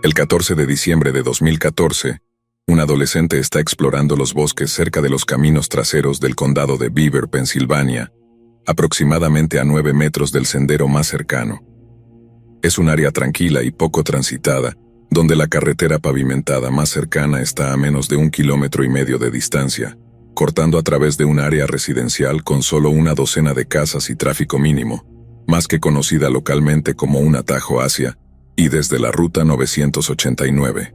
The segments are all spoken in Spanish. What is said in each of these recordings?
El 14 de diciembre de 2014, un adolescente está explorando los bosques cerca de los caminos traseros del condado de Beaver, Pensilvania, aproximadamente a 9 metros del sendero más cercano. Es un área tranquila y poco transitada, donde la carretera pavimentada más cercana está a menos de 1,5 kilómetros de distancia, cortando a través de un área residencial con solo una docena de casas y tráfico mínimo, más que conocida localmente como un atajo hacia y desde la Ruta 989.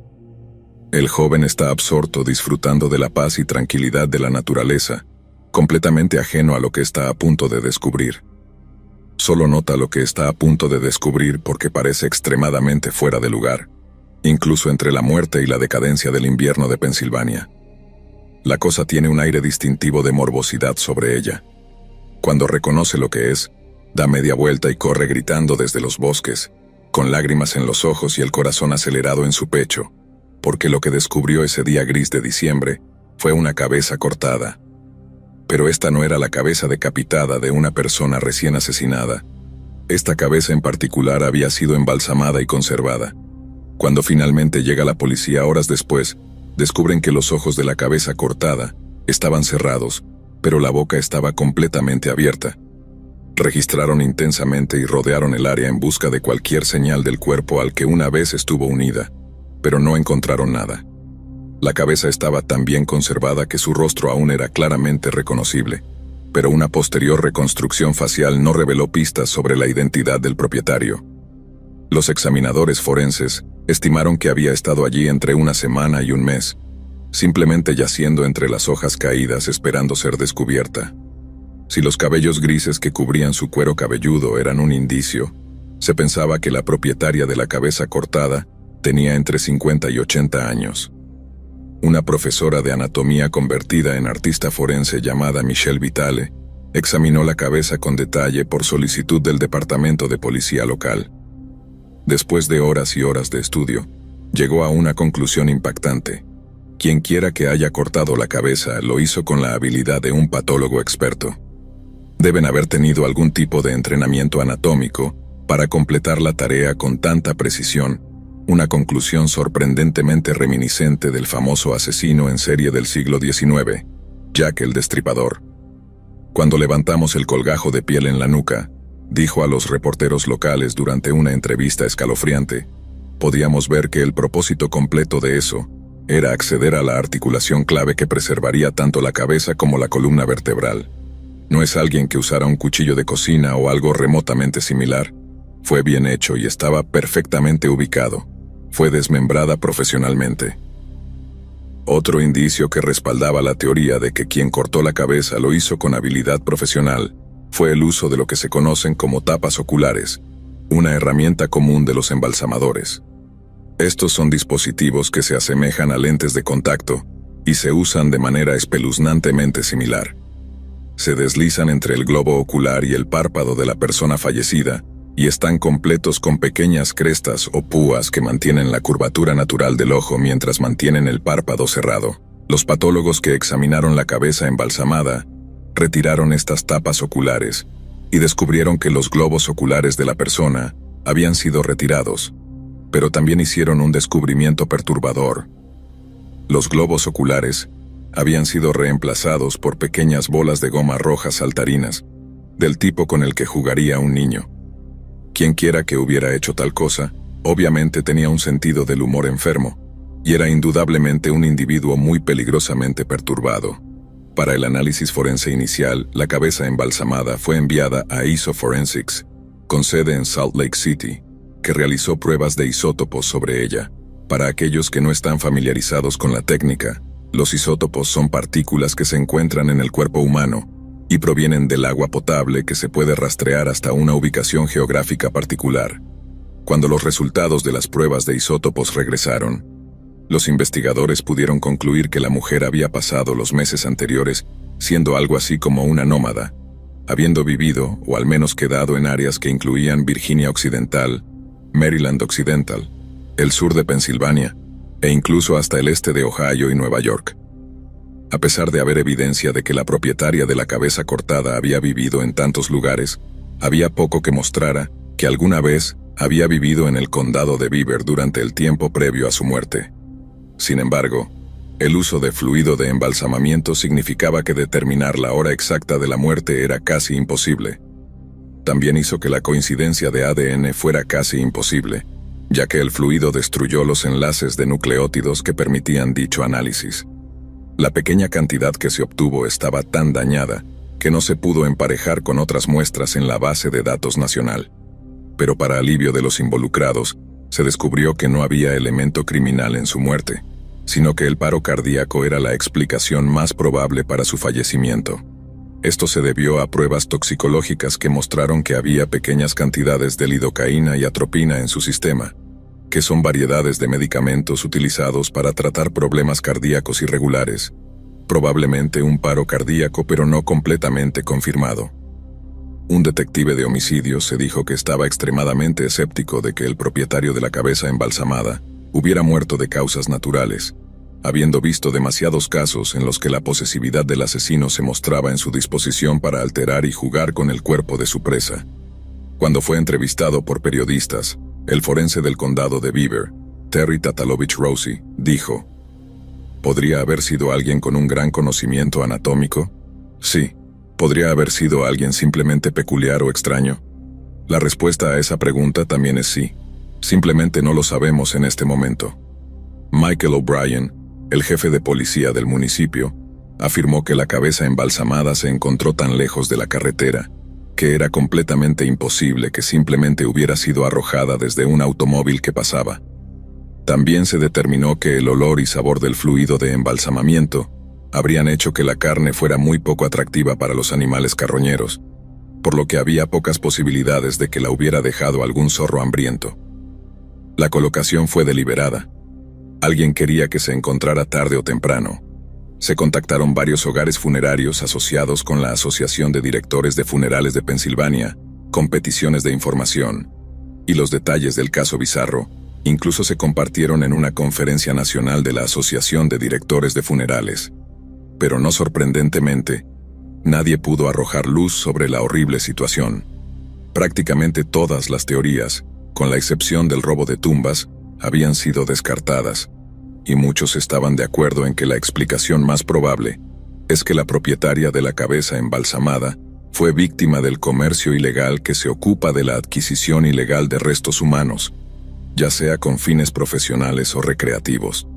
El joven está absorto disfrutando de la paz y tranquilidad de la naturaleza, completamente ajeno a lo que está a punto de descubrir. Solo nota lo que está a punto de descubrir porque parece extremadamente fuera de lugar, incluso entre la muerte y la decadencia del invierno de Pensilvania. La cosa tiene un aire distintivo de morbosidad sobre ella. Cuando reconoce lo que es, da media vuelta y corre gritando desde los bosques, con lágrimas en los ojos y el corazón acelerado en su pecho, porque lo que descubrió ese día gris de diciembre fue una cabeza cortada. Pero esta no era la cabeza decapitada de una persona recién asesinada. Esta cabeza en particular había sido embalsamada y conservada. Cuando finalmente llega la policía horas después, descubren que los ojos de la cabeza cortada estaban cerrados, pero la boca estaba completamente abierta. Registraron intensamente y rodearon el área en busca de cualquier señal del cuerpo al que una vez estuvo unida, pero no encontraron nada. La cabeza estaba tan bien conservada que su rostro aún era claramente reconocible, pero una posterior reconstrucción facial no reveló pistas sobre la identidad del propietario. Los examinadores forenses estimaron que había estado allí entre una semana y un mes, simplemente yaciendo entre las hojas caídas esperando ser descubierta. Si los cabellos grises que cubrían su cuero cabelludo eran un indicio, se pensaba que la propietaria de la cabeza cortada tenía entre 50 y 80 años. Una profesora de anatomía convertida en artista forense llamada Michelle Vitale examinó la cabeza con detalle por solicitud del departamento de policía local. Después de horas y horas de estudio, llegó a una conclusión impactante. Quienquiera que haya cortado la cabeza lo hizo con la habilidad de un patólogo experto. Deben haber tenido algún tipo de entrenamiento anatómico para completar la tarea con tanta precisión, una conclusión sorprendentemente reminiscente del famoso asesino en serie del siglo XIX, Jack el Destripador. Cuando levantamos el colgajo de piel en la nuca, dijo a los reporteros locales durante una entrevista escalofriante, podíamos ver que el propósito completo de eso era acceder a la articulación clave que preservaría tanto la cabeza como la columna vertebral. No es alguien que usara un cuchillo de cocina o algo remotamente similar. Fue bien hecho y estaba perfectamente ubicado. Fue desmembrada profesionalmente. Otro indicio que respaldaba la teoría de que quien cortó la cabeza lo hizo con habilidad profesional fue el uso de lo que se conocen como tapas oculares, una herramienta común de los embalsamadores. Estos son dispositivos que se asemejan a lentes de contacto y se usan de manera espeluznantemente similar. Se deslizan entre el globo ocular y el párpado de la persona fallecida y están completos con pequeñas crestas o púas que mantienen la curvatura natural del ojo mientras mantienen el párpado cerrado. Los patólogos que examinaron la cabeza embalsamada retiraron estas tapas oculares y descubrieron que los globos oculares de la persona habían sido retirados, pero también hicieron un descubrimiento perturbador. Los globos oculares habían sido reemplazados por pequeñas bolas de goma rojas saltarinas, del tipo con el que jugaría un niño. Quienquiera que hubiera hecho tal cosa, obviamente tenía un sentido del humor enfermo, y era indudablemente un individuo muy peligrosamente perturbado. Para el análisis forense inicial, la cabeza embalsamada fue enviada a IsoForensics, con sede en Salt Lake City, que realizó pruebas de isótopos sobre ella. Para aquellos que no están familiarizados con la técnica, los isótopos son partículas que se encuentran en el cuerpo humano y provienen del agua potable que se puede rastrear hasta una ubicación geográfica particular. Cuando los resultados de las pruebas de isótopos regresaron, los investigadores pudieron concluir que la mujer había pasado los meses anteriores siendo algo así como una nómada, habiendo vivido o al menos quedado en áreas que incluían Virginia Occidental, Maryland Occidental, el sur de Pensilvania, e incluso hasta el este de Ohio y Nueva York. A pesar de haber evidencia de que la propietaria de la cabeza cortada había vivido en tantos lugares, había poco que mostrara que alguna vez había vivido en el condado de Beaver durante el tiempo previo a su muerte. Sin embargo, el uso de fluido de embalsamamiento significaba que determinar la hora exacta de la muerte era casi imposible. También hizo que la coincidencia de ADN fuera casi imposible, ya que el fluido destruyó los enlaces de nucleótidos que permitían dicho análisis. La pequeña cantidad que se obtuvo estaba tan dañada que no se pudo emparejar con otras muestras en la base de datos nacional. Pero para alivio de los involucrados, se descubrió que no había elemento criminal en su muerte, sino que el paro cardíaco era la explicación más probable para su fallecimiento. Esto se debió a pruebas toxicológicas que mostraron que había pequeñas cantidades de lidocaína y atropina en su sistema, que son variedades de medicamentos utilizados para tratar problemas cardíacos irregulares, probablemente un paro cardíaco pero no completamente confirmado. Un detective de homicidios se dijo que estaba extremadamente escéptico de que el propietario de la cabeza embalsamada hubiera muerto de causas naturales, habiendo visto demasiados casos en los que la posesividad del asesino se mostraba en su disposición para alterar y jugar con el cuerpo de su presa. Cuando fue entrevistado por periodistas, el forense del condado de Beaver, Terry Tatalovich Rossi, dijo: ¿podría haber sido alguien con un gran conocimiento anatómico? Sí. ¿Podría haber sido alguien simplemente peculiar o extraño? La respuesta a esa pregunta también es sí. Simplemente no lo sabemos en este momento. Michael O'Brien, el jefe de policía del municipio, afirmó que la cabeza embalsamada se encontró tan lejos de la carretera que era completamente imposible que simplemente hubiera sido arrojada desde un automóvil que pasaba. También se determinó que el olor y sabor del fluido de embalsamamiento habrían hecho que la carne fuera muy poco atractiva para los animales carroñeros, por lo que había pocas posibilidades de que la hubiera dejado algún zorro hambriento. La colocación fue deliberada. Alguien quería que se encontrara tarde o temprano. Se contactaron varios hogares funerarios asociados con la Asociación de Directores de Funerales de Pensilvania, con peticiones de información, y los detalles del caso bizarro incluso se compartieron en una conferencia nacional de la Asociación de Directores de Funerales. Pero no sorprendentemente, nadie pudo arrojar luz sobre la horrible situación. Prácticamente todas las teorías, con la excepción del robo de tumbas, habían sido descartadas, y muchos estaban de acuerdo en que la explicación más probable es que la propietaria de la cabeza embalsamada fue víctima del comercio ilegal que se ocupa de la adquisición ilegal de restos humanos, ya sea con fines profesionales o recreativos.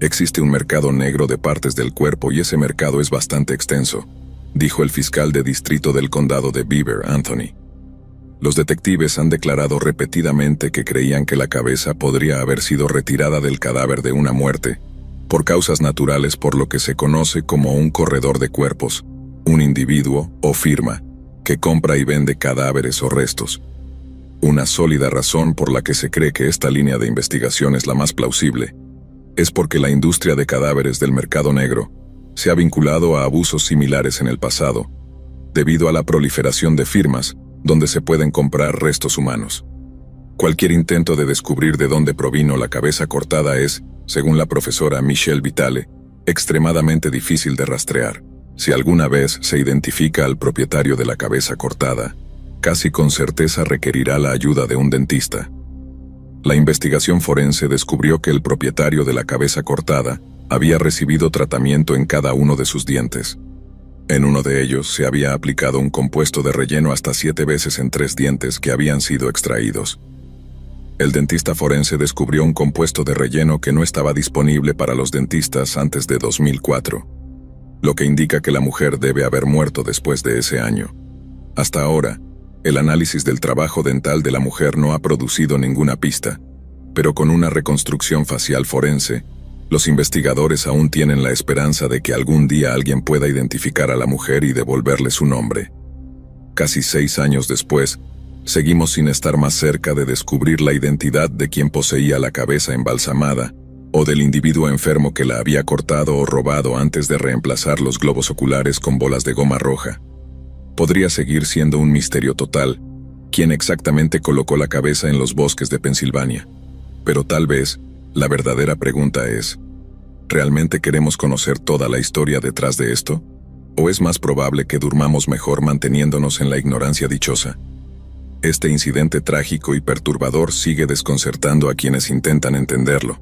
Existe un mercado negro de partes del cuerpo y ese mercado es bastante extenso, dijo el fiscal de distrito del condado de Beaver, Anthony. Los detectives han declarado repetidamente que creían que la cabeza podría haber sido retirada del cadáver de una muerte, por causas naturales, por lo que se conoce como un corredor de cuerpos, un individuo o firma que compra y vende cadáveres o restos. Una sólida razón por la que se cree que esta línea de investigación es la más plausible es porque la industria de cadáveres del mercado negro se ha vinculado a abusos similares en el pasado, debido a la proliferación de firmas donde se pueden comprar restos humanos. Cualquier intento de descubrir de dónde provino la cabeza cortada es, según la profesora Michelle Vitale, extremadamente difícil de rastrear. Si alguna vez se identifica al propietario de la cabeza cortada, casi con certeza requerirá la ayuda de un dentista. La investigación forense descubrió que el propietario de la cabeza cortada había recibido tratamiento en cada uno de sus dientes. En uno de ellos se había aplicado un compuesto de relleno hasta 7 veces en 3 dientes que habían sido extraídos. El dentista forense descubrió un compuesto de relleno que no estaba disponible para los dentistas antes de 2004, lo que indica que la mujer debe haber muerto después de ese año. Hasta ahora, el análisis del trabajo dental de la mujer no ha producido ninguna pista, pero con una reconstrucción facial forense, los investigadores aún tienen la esperanza de que algún día alguien pueda identificar a la mujer y devolverle su nombre. Casi 6 años después, seguimos sin estar más cerca de descubrir la identidad de quien poseía la cabeza embalsamada, o del individuo enfermo que la había cortado o robado antes de reemplazar los globos oculares con bolas de goma roja. Podría seguir siendo un misterio total quién exactamente colocó la cabeza en los bosques de Pensilvania. Pero tal vez, la verdadera pregunta es, ¿realmente queremos conocer toda la historia detrás de esto? ¿O es más probable que durmamos mejor manteniéndonos en la ignorancia dichosa? Este incidente trágico y perturbador sigue desconcertando a quienes intentan entenderlo,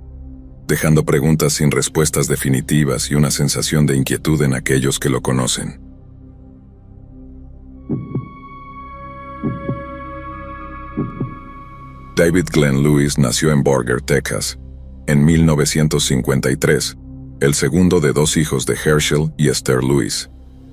dejando preguntas sin respuestas definitivas y una sensación de inquietud en aquellos que lo conocen. David Glenn Lewis nació en Borger, Texas, en 1953, el segundo de dos hijos de Herschel y Esther Lewis.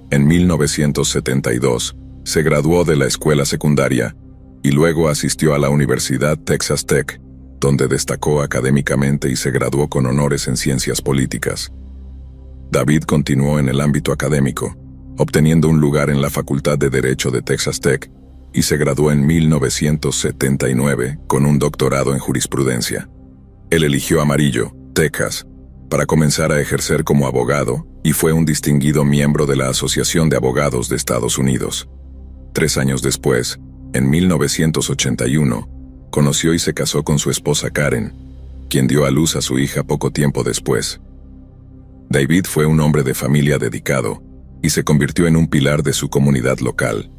En 1972, se graduó de la escuela secundaria y luego asistió a la Universidad Texas Tech, donde destacó académicamente y se graduó con honores en ciencias políticas. David continuó en el ámbito académico, obteniendo un lugar en la Facultad de Derecho de Texas Tech, y se graduó en 1979 con un doctorado en jurisprudencia. Él eligió Amarillo, Texas, para comenzar a ejercer como abogado y fue un distinguido miembro de la Asociación de Abogados de Estados Unidos. 3 años después, en 1981, conoció y se casó con su esposa Karen, quien dio a luz a su hija poco tiempo después. David fue un hombre de familia dedicado y se convirtió en un pilar de su comunidad local.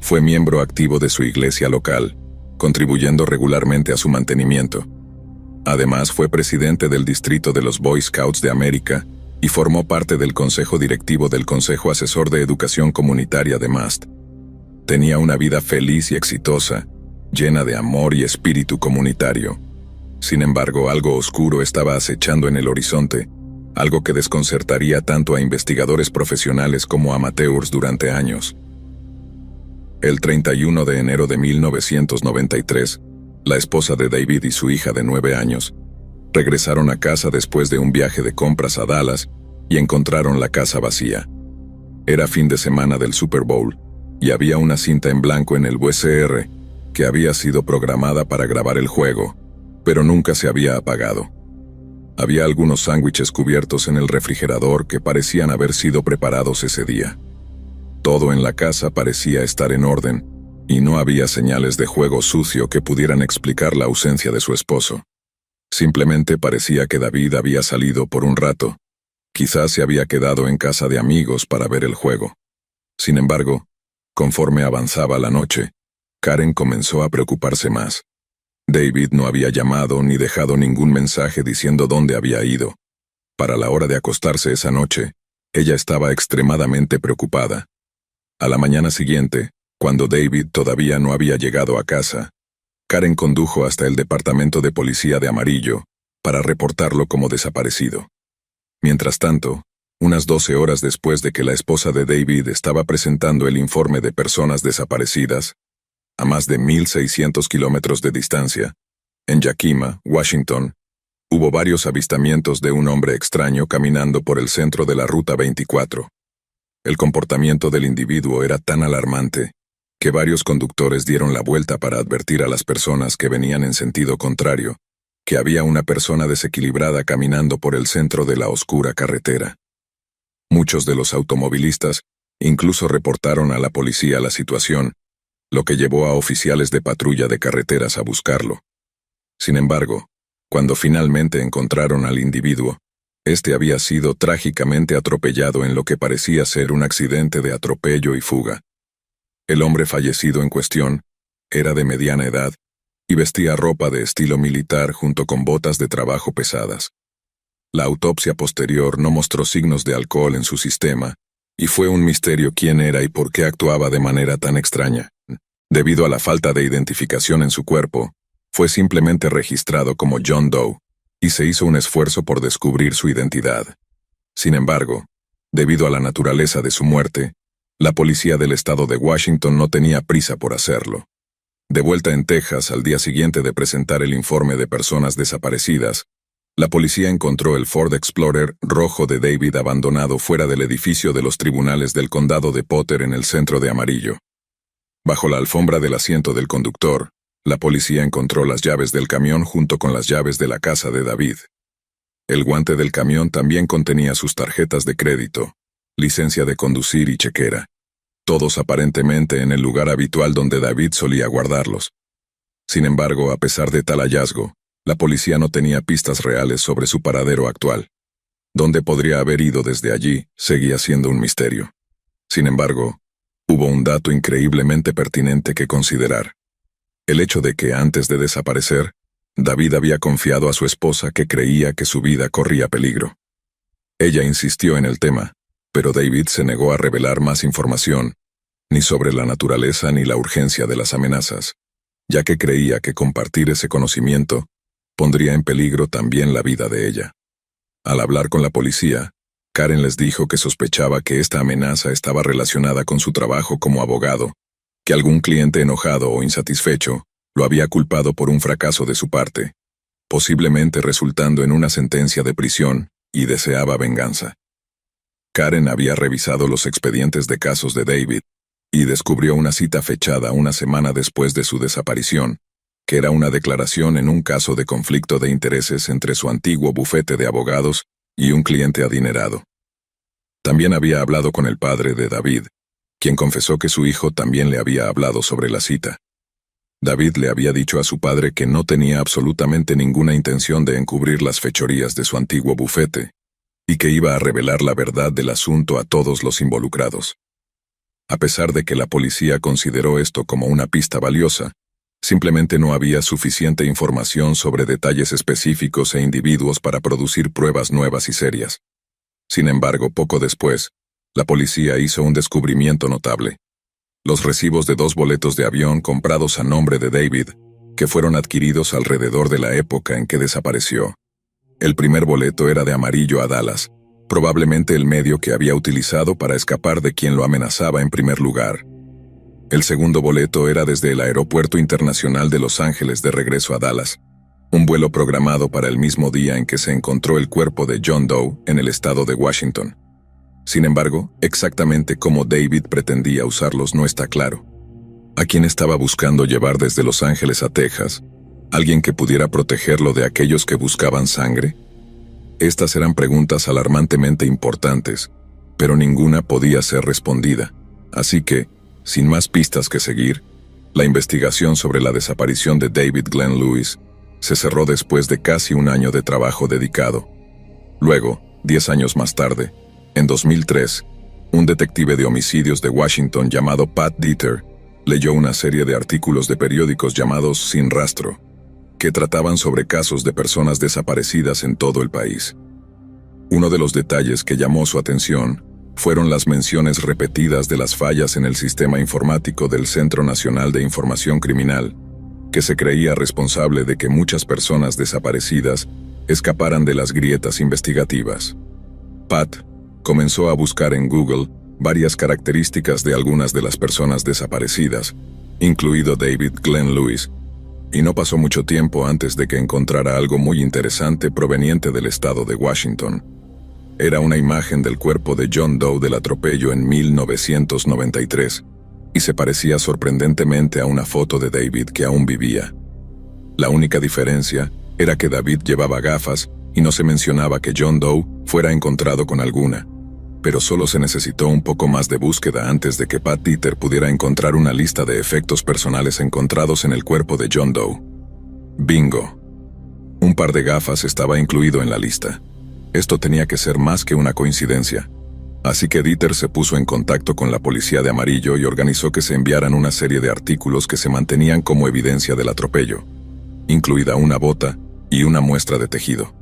Fue miembro activo de su iglesia local, contribuyendo regularmente a su mantenimiento. Además, fue presidente del distrito de los Boy Scouts de América y formó parte del consejo directivo del Consejo Asesor de Educación Comunitaria de MAST. Tenía una vida feliz y exitosa, llena de amor y espíritu comunitario. Sin embargo, algo oscuro estaba acechando en el horizonte, algo que desconcertaría tanto a investigadores profesionales como a amateurs durante años. El 31 de enero de 1993, la esposa de David y su hija de 9 años regresaron a casa después de un viaje de compras a Dallas y encontraron la casa vacía. Era fin de semana del Super Bowl y había una cinta en blanco en el VCR que había sido programada para grabar el juego, pero nunca se había apagado. Había algunos sándwiches cubiertos en el refrigerador que parecían haber sido preparados ese día. Todo en la casa parecía estar en orden, y no había señales de juego sucio que pudieran explicar la ausencia de su esposo. Simplemente parecía que David había salido por un rato. Quizás se había quedado en casa de amigos para ver el juego. Sin embargo, conforme avanzaba la noche, Karen comenzó a preocuparse más. David no había llamado ni dejado ningún mensaje diciendo dónde había ido. Para la hora de acostarse esa noche, ella estaba extremadamente preocupada. A la mañana siguiente, cuando David todavía no había llegado a casa, Karen condujo hasta el departamento de policía de Amarillo para reportarlo como desaparecido. Mientras tanto, unas 12 horas después de que la esposa de David estaba presentando el informe de personas desaparecidas, a más de 1,600 kilómetros de distancia, en Yakima, Washington, hubo varios avistamientos de un hombre extraño caminando por el centro de la Ruta 24. El comportamiento del individuo era tan alarmante que varios conductores dieron la vuelta para advertir a las personas que venían en sentido contrario que había una persona desequilibrada caminando por el centro de la oscura carretera. Muchos de los automovilistas incluso reportaron a la policía la situación, lo que llevó a oficiales de patrulla de carreteras a buscarlo. Sin embargo, cuando finalmente encontraron al individuo, este había sido trágicamente atropellado en lo que parecía ser un accidente de atropello y fuga. El hombre fallecido en cuestión era de mediana edad y vestía ropa de estilo militar junto con botas de trabajo pesadas. La autopsia posterior no mostró signos de alcohol en su sistema, y fue un misterio quién era y por qué actuaba de manera tan extraña. Debido a la falta de identificación en su cuerpo, fue simplemente registrado como John Doe, y se hizo un esfuerzo por descubrir su identidad. Sin embargo, debido a la naturaleza de su muerte, la policía del estado de Washington no tenía prisa por hacerlo. De vuelta en Texas al día siguiente de presentar el informe de personas desaparecidas, la policía encontró el Ford Explorer rojo de David abandonado fuera del edificio de los tribunales del condado de Potter en el centro de Amarillo. Bajo la alfombra del asiento del conductor, la policía encontró las llaves del camión junto con las llaves de la casa de David. El guante del camión también contenía sus tarjetas de crédito, licencia de conducir y chequera, todos aparentemente en el lugar habitual donde David solía guardarlos. Sin embargo, a pesar de tal hallazgo, la policía no tenía pistas reales sobre su paradero actual. Dónde podría haber ido desde allí seguía siendo un misterio. Sin embargo, hubo un dato increíblemente pertinente que considerar. El hecho de que antes de desaparecer, David había confiado a su esposa que creía que su vida corría peligro. Ella insistió en el tema, pero David se negó a revelar más información, ni sobre la naturaleza ni la urgencia de las amenazas, ya que creía que compartir ese conocimiento pondría en peligro también la vida de ella. Al hablar con la policía, Karen les dijo que sospechaba que esta amenaza estaba relacionada con su trabajo como abogado, que algún cliente enojado o insatisfecho lo había culpado por un fracaso de su parte, posiblemente resultando en una sentencia de prisión, y deseaba venganza. Karen había revisado los expedientes de casos de David y descubrió una cita fechada una semana después de su desaparición, que era una declaración en un caso de conflicto de intereses entre su antiguo bufete de abogados y un cliente adinerado. También había hablado con el padre de David, quien confesó que su hijo también le había hablado sobre la cita. David le había dicho a su padre que no tenía absolutamente ninguna intención de encubrir las fechorías de su antiguo bufete, y que iba a revelar la verdad del asunto a todos los involucrados. A pesar de que la policía consideró esto como una pista valiosa, simplemente no había suficiente información sobre detalles específicos e individuos para producir pruebas nuevas y serias. Sin embargo, poco después, la policía hizo un descubrimiento notable: los recibos de 2 boletos de avión comprados a nombre de David, que fueron adquiridos alrededor de la época en que desapareció. El primer boleto era de Amarillo a Dallas, probablemente el medio que había utilizado para escapar de quien lo amenazaba en primer lugar. El segundo boleto era desde el Aeropuerto Internacional de Los Ángeles de regreso a Dallas, un vuelo programado para el mismo día en que se encontró el cuerpo de John Doe en el estado de Washington. Sin embargo, exactamente cómo David pretendía usarlos no está claro. ¿A quién estaba buscando llevar desde Los Ángeles a Texas? ¿Alguien que pudiera protegerlo de aquellos que buscaban sangre? Estas eran preguntas alarmantemente importantes, pero ninguna podía ser respondida. Así que, sin más pistas que seguir, la investigación sobre la desaparición de David Glenn Lewis se cerró después de casi un año de trabajo dedicado. Luego, 10 años más tarde, en 2003, un detective de homicidios de Washington llamado Pat Dieter leyó una serie de artículos de periódicos llamados Sin Rastro, que trataban sobre casos de personas desaparecidas en todo el país. Uno de los detalles que llamó su atención fueron las menciones repetidas de las fallas en el sistema informático del Centro Nacional de Información Criminal, que se creía responsable de que muchas personas desaparecidas escaparan de las grietas investigativas. Pat comenzó a buscar en Google varias características de algunas de las personas desaparecidas, incluido David Glenn Lewis, y no pasó mucho tiempo antes de que encontrara algo muy interesante proveniente del estado de Washington. Era una imagen del cuerpo de John Doe del atropello en 1993, y se parecía sorprendentemente a una foto de David que aún vivía. La única diferencia era que David llevaba gafas y no se mencionaba que John Doe fuera encontrado con alguna, pero solo se necesitó un poco más de búsqueda antes de que Pat Dieter pudiera encontrar una lista de efectos personales encontrados en el cuerpo de John Doe. ¡Bingo! Un par de gafas estaba incluido en la lista. Esto tenía que ser más que una coincidencia. Así que Dieter se puso en contacto con la policía de Amarillo y organizó que se enviaran una serie de artículos que se mantenían como evidencia del atropello, incluida una bota y una muestra de tejido.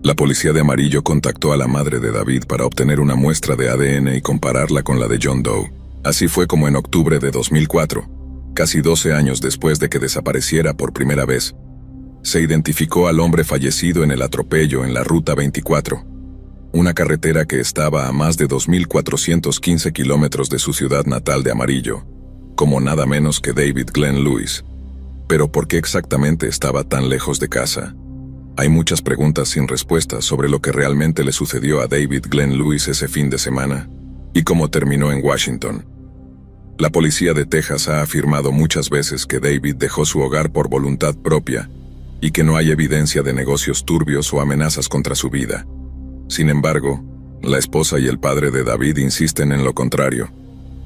La policía de Amarillo contactó a la madre de David para obtener una muestra de ADN y compararla con la de John Doe. Así fue como en octubre de 2004, casi 12 años después de que desapareciera por primera vez, se identificó al hombre fallecido en el atropello en la Ruta 24, una carretera que estaba a más de 2.415 kilómetros de su ciudad natal de Amarillo, como nada menos que David Glenn Lewis. Pero ¿por qué exactamente estaba tan lejos de casa? Hay muchas preguntas sin respuestas sobre lo que realmente le sucedió a David Glenn Lewis ese fin de semana, y cómo terminó en Washington. La policía de Texas ha afirmado muchas veces que David dejó su hogar por voluntad propia, y que no hay evidencia de negocios turbios o amenazas contra su vida. Sin embargo, la esposa y el padre de David insisten en lo contrario,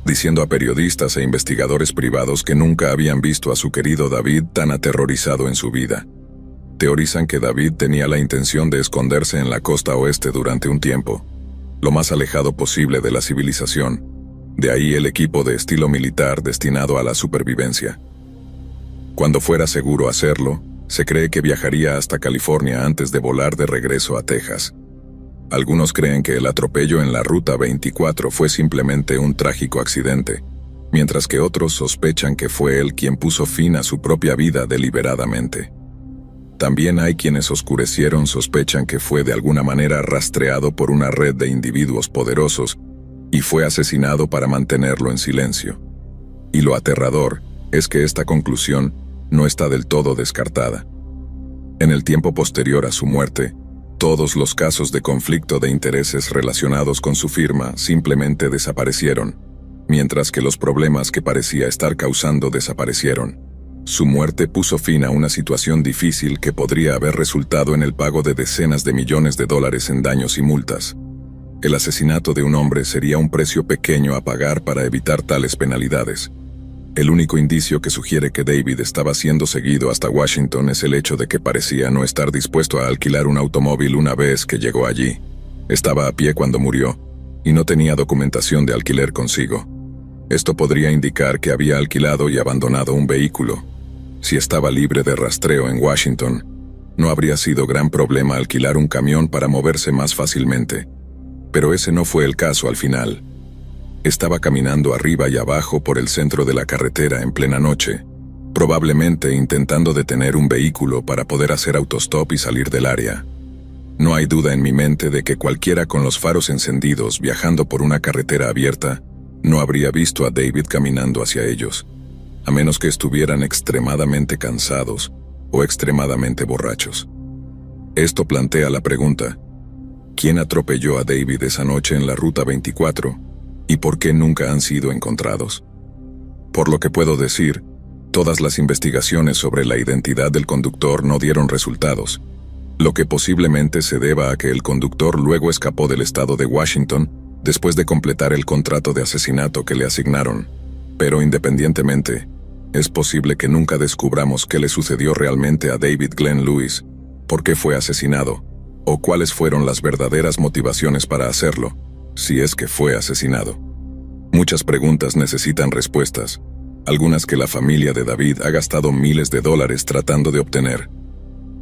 diciendo a periodistas e investigadores privados que nunca habían visto a su querido David tan aterrorizado en su vida. Teorizan que David tenía la intención de esconderse en la costa oeste durante un tiempo, lo más alejado posible de la civilización, de ahí el equipo de estilo militar destinado a la supervivencia. Cuando fuera seguro hacerlo, se cree que viajaría hasta California antes de volar de regreso a Texas. Algunos creen que el atropello en la Ruta 24 fue simplemente un trágico accidente, mientras que otros sospechan que fue él quien puso fin a su propia vida deliberadamente. También hay quienes sospechan que fue de alguna manera rastreado por una red de individuos poderosos y fue asesinado para mantenerlo en silencio. Y lo aterrador es que esta conclusión no está del todo descartada. En el tiempo posterior a su muerte, todos los casos de conflicto de intereses relacionados con su firma simplemente desaparecieron, mientras que los problemas que parecía estar causando desaparecieron. Su muerte puso fin a una situación difícil que podría haber resultado en el pago de decenas de millones de dólares en daños y multas. El asesinato de un hombre sería un precio pequeño a pagar para evitar tales penalidades. El único indicio que sugiere que David estaba siendo seguido hasta Washington es el hecho de que parecía no estar dispuesto a alquilar un automóvil una vez que llegó allí. Estaba a pie cuando murió, y no tenía documentación de alquiler consigo. Esto podría indicar que había alquilado y abandonado un vehículo. Si estaba libre de rastreo en Washington, no habría sido gran problema alquilar un camión para moverse más fácilmente. Pero ese no fue el caso al final. Estaba caminando arriba y abajo por el centro de la carretera en plena noche, probablemente intentando detener un vehículo para poder hacer autostop y salir del área. No hay duda en mi mente de que cualquiera con los faros encendidos viajando por una carretera abierta no habría visto a David caminando hacia ellos, a menos que estuvieran extremadamente cansados o extremadamente borrachos. Esto plantea la pregunta: ¿quién atropelló a David esa noche en la Ruta 24? ¿Y por qué nunca han sido encontrados? Por lo que puedo decir, todas las investigaciones sobre la identidad del conductor no dieron resultados, lo que posiblemente se deba a que el conductor luego escapó del estado de Washington después de completar el contrato de asesinato que le asignaron. Pero independientemente, es posible que nunca descubramos qué le sucedió realmente a David Glenn Lewis, por qué fue asesinado, o cuáles fueron las verdaderas motivaciones para hacerlo, si es que fue asesinado. Muchas preguntas necesitan respuestas, algunas que la familia de David ha gastado miles de dólares tratando de obtener.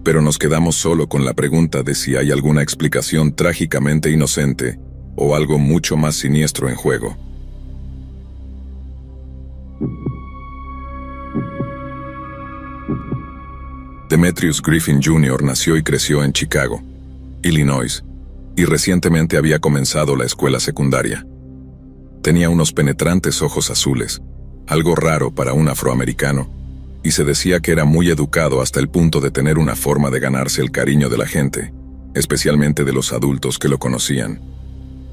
Pero nos quedamos solo con la pregunta de si hay alguna explicación trágicamente inocente o algo mucho más siniestro en juego. Demetrius Griffin Jr. nació y creció en Chicago, Illinois, y recientemente había comenzado la escuela secundaria. Tenía unos penetrantes ojos azules, algo raro para un afroamericano, y se decía que era muy educado hasta el punto de tener una forma de ganarse el cariño de la gente, especialmente de los adultos que lo conocían.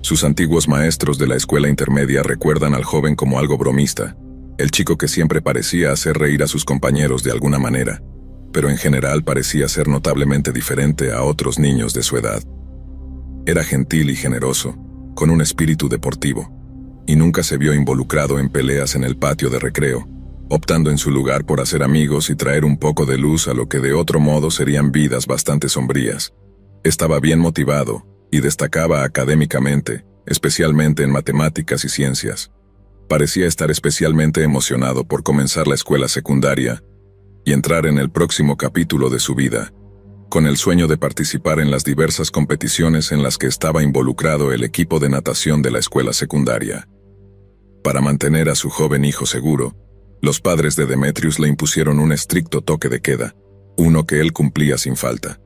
Sus antiguos maestros de la escuela intermedia recuerdan al joven como algo bromista, el chico que siempre parecía hacer reír a sus compañeros de alguna manera, pero en general parecía ser notablemente diferente a otros niños de su edad. Era gentil y generoso, con un espíritu deportivo, y nunca se vio involucrado en peleas en el patio de recreo, optando en su lugar por hacer amigos y traer un poco de luz a lo que de otro modo serían vidas bastante sombrías. Estaba bien motivado y destacaba académicamente, especialmente en matemáticas y ciencias. Parecía estar especialmente emocionado por comenzar la escuela secundaria y entrar en el próximo capítulo de su vida, con el sueño de participar en las diversas competiciones en las que estaba involucrado el equipo de natación de la escuela secundaria. Para mantener a su joven hijo seguro, los padres de Demetrius le impusieron un estricto toque de queda, uno que él cumplía sin falta.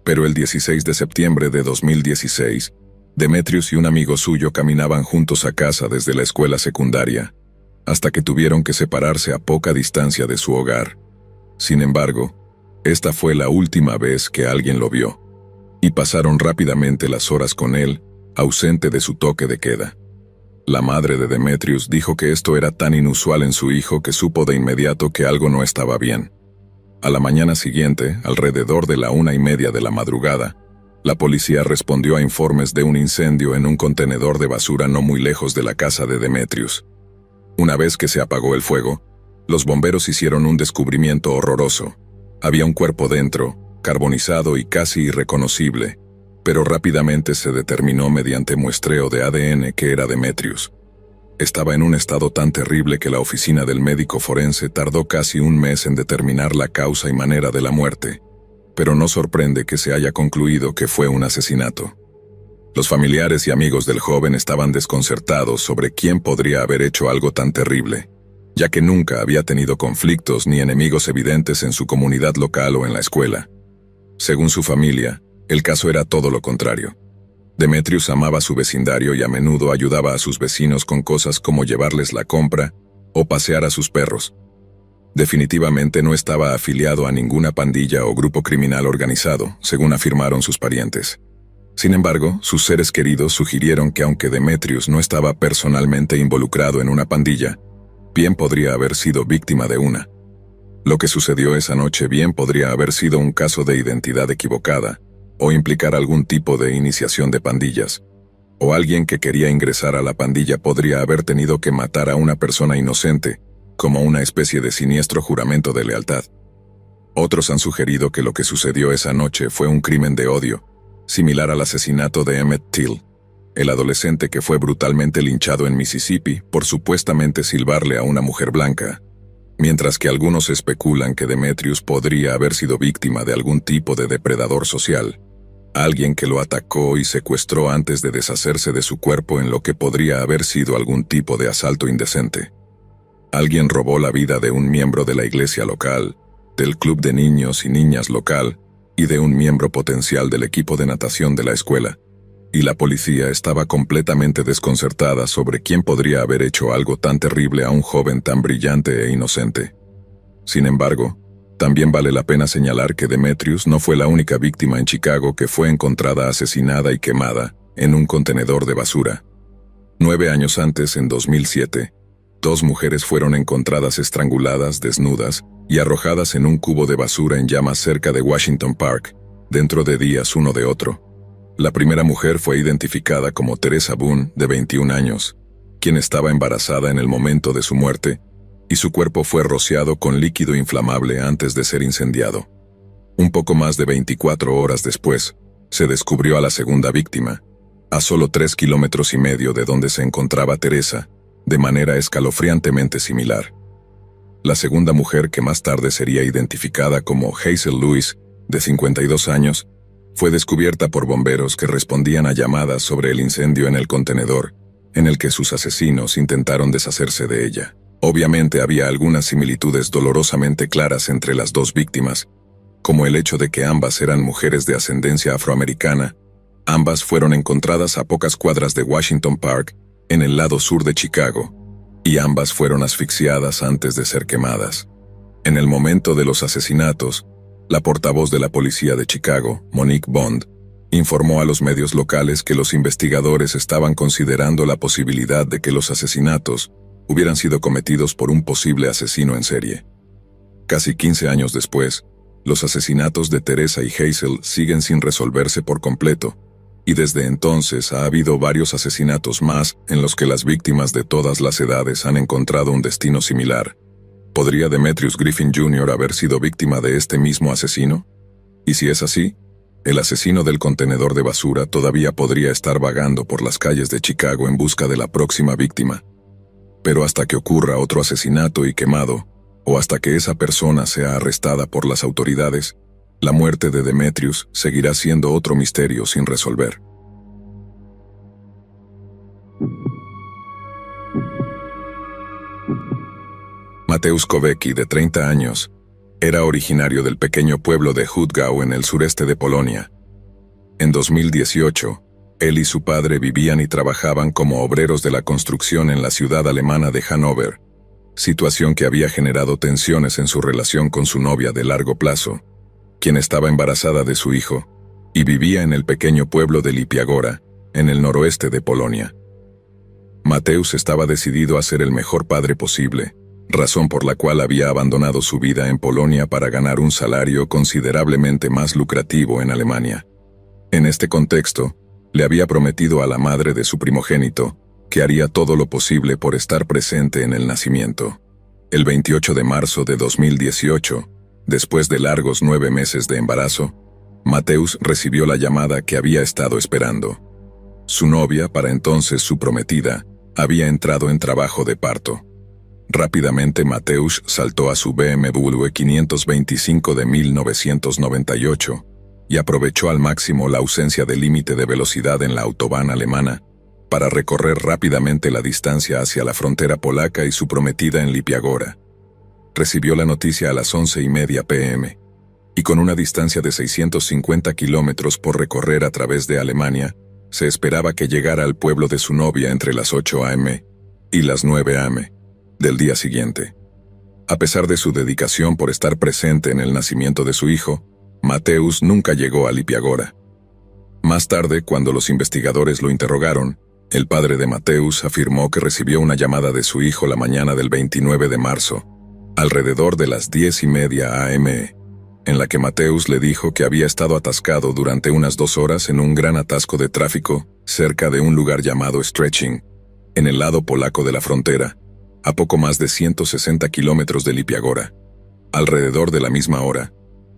Pero el 16 de septiembre de 2016, Demetrius y un amigo suyo caminaban juntos a casa desde la escuela secundaria, hasta que tuvieron que separarse a poca distancia de su hogar. Sin embargo, esta fue la última vez que alguien lo vio, y pasaron rápidamente las horas con él, ausente de su toque de queda. La madre de Demetrius dijo que esto era tan inusual en su hijo que supo de inmediato que algo no estaba bien. A la mañana siguiente, alrededor de la 1:30 de la madrugada, la policía respondió a informes de un incendio en un contenedor de basura no muy lejos de la casa de Demetrius. Una vez que se apagó el fuego, los bomberos hicieron un descubrimiento horroroso. Había un cuerpo dentro, carbonizado y casi irreconocible, pero rápidamente se determinó mediante muestreo de ADN que era Demetrius. estaba en un estado tan terrible que la oficina del médico forense tardó casi un mes en determinar la causa y manera de la muerte, pero no sorprende que se haya concluido que fue un asesinato. Los familiares y amigos del joven estaban desconcertados sobre quién podría haber hecho algo tan terrible, ya que nunca había tenido conflictos ni enemigos evidentes en su comunidad local o en la escuela. Según su familia, el caso era todo lo contrario. Demetrius amaba su vecindario y a menudo ayudaba a sus vecinos con cosas como llevarles la compra o pasear a sus perros. Definitivamente no estaba afiliado a ninguna pandilla o grupo criminal organizado, según afirmaron sus parientes. Sin embargo, sus seres queridos sugirieron que aunque Demetrius no estaba personalmente involucrado en una pandilla, bien podría haber sido víctima de una. Lo que sucedió esa noche bien podría haber sido un caso de identidad equivocada, o implicar algún tipo de iniciación de pandillas, o alguien que quería ingresar a la pandilla podría haber tenido que matar a una persona inocente, como una especie de siniestro juramento de lealtad. Otros han sugerido que lo que sucedió esa noche fue un crimen de odio, similar al asesinato de Emmett Till, el adolescente que fue brutalmente linchado en Mississippi por supuestamente silbarle a una mujer blanca, mientras que algunos especulan que Demetrius podría haber sido víctima de algún tipo de depredador social, alguien que lo atacó y secuestró antes de deshacerse de su cuerpo en lo que podría haber sido algún tipo de asalto indecente. Alguien robó la vida de un miembro de la iglesia local, del club de niños y niñas local, y de un miembro potencial del equipo de natación de la escuela, y la policía estaba completamente desconcertada sobre quién podría haber hecho algo tan terrible a un joven tan brillante e inocente. Sin embargo, también vale la pena señalar que Demetrius no fue la única víctima en Chicago que fue encontrada asesinada y quemada en un contenedor de basura. 9 años antes, en 2007, 2 mujeres fueron encontradas estranguladas, desnudas y arrojadas en un cubo de basura en llamas cerca de Washington Park, dentro de días uno de otro. La primera mujer fue identificada como Teresa Boone, de 21 años, quien estaba embarazada en el momento de su muerte, y su cuerpo fue rociado con líquido inflamable antes de ser incendiado. Un poco más de 24 horas después, se descubrió a la segunda víctima, a solo 3,5 kilómetros de donde se encontraba Teresa, de manera escalofriantemente similar. La segunda mujer, que más tarde sería identificada como Hazel Lewis, de 52 años, fue descubierta por bomberos que respondían a llamadas sobre el incendio en el contenedor, en el que sus asesinos intentaron deshacerse de ella. Obviamente había algunas similitudes dolorosamente claras entre las 2 víctimas, como el hecho de que ambas eran mujeres de ascendencia afroamericana. Ambas fueron encontradas a pocas cuadras de Washington Park, en el lado sur de Chicago, y ambas fueron asfixiadas antes de ser quemadas. En el momento de los asesinatos, la portavoz de la policía de Chicago, Monique Bond, informó a los medios locales que los investigadores estaban considerando la posibilidad de que los asesinatos hubieran sido cometidos por un posible asesino en serie. Casi 15 años después, los asesinatos de Teresa y Hazel siguen sin resolverse por completo, y desde entonces ha habido varios asesinatos más en los que las víctimas de todas las edades han encontrado un destino similar. ¿Podría Demetrius Griffin Jr. haber sido víctima de este mismo asesino? Y si es así, el asesino del contenedor de basura todavía podría estar vagando por las calles de Chicago en busca de la próxima víctima. Pero hasta que ocurra otro asesinato y quemado, o hasta que esa persona sea arrestada por las autoridades, la muerte de Demetrius seguirá siendo otro misterio sin resolver. Mateusz Kowecki, de 30 años, era originario del pequeño pueblo de Hudgau en el sureste de Polonia. En 2018, él y su padre vivían y trabajaban como obreros de la construcción en la ciudad alemana de Hannover, situación que había generado tensiones en su relación con su novia de largo plazo, quien estaba embarazada de su hijo, y vivía en el pequeño pueblo de Lipiagora, en el noroeste de Polonia. Mateusz estaba decidido a ser el mejor padre posible, razón por la cual había abandonado su vida en Polonia para ganar un salario considerablemente más lucrativo en Alemania. En este contexto, le había prometido a la madre de su primogénito que haría todo lo posible por estar presente en el nacimiento. El 28 de marzo de 2018, después de largos 9 meses de embarazo, Mateusz recibió la llamada que había estado esperando. Su novia, para entonces su prometida, había entrado en trabajo de parto. Rápidamente Mateusz saltó a su BMW 525 de 1998 y aprovechó al máximo la ausencia de límite de velocidad en la autobahn alemana para recorrer rápidamente la distancia hacia la frontera polaca y su prometida en Lipiagora. Recibió la noticia a las 11:30 p.m. y con una distancia de 650 kilómetros por recorrer a través de Alemania, se esperaba que llegara al pueblo de su novia entre las 8 a.m. y las 9 a.m. del día siguiente. A pesar de su dedicación por estar presente en el nacimiento de su hijo, Mateusz nunca llegó a Lipiagora. Más tarde, cuando los investigadores lo interrogaron, el padre de Mateusz afirmó que recibió una llamada de su hijo la mañana del 29 de marzo, alrededor de las 10:30 a.m., en la que Mateusz le dijo que había estado atascado durante unas 2 horas en un gran atasco de tráfico cerca de un lugar llamado Stretching, en el lado polaco de la frontera, a poco más de 160 kilómetros de Lipiagora. Alrededor de la misma hora,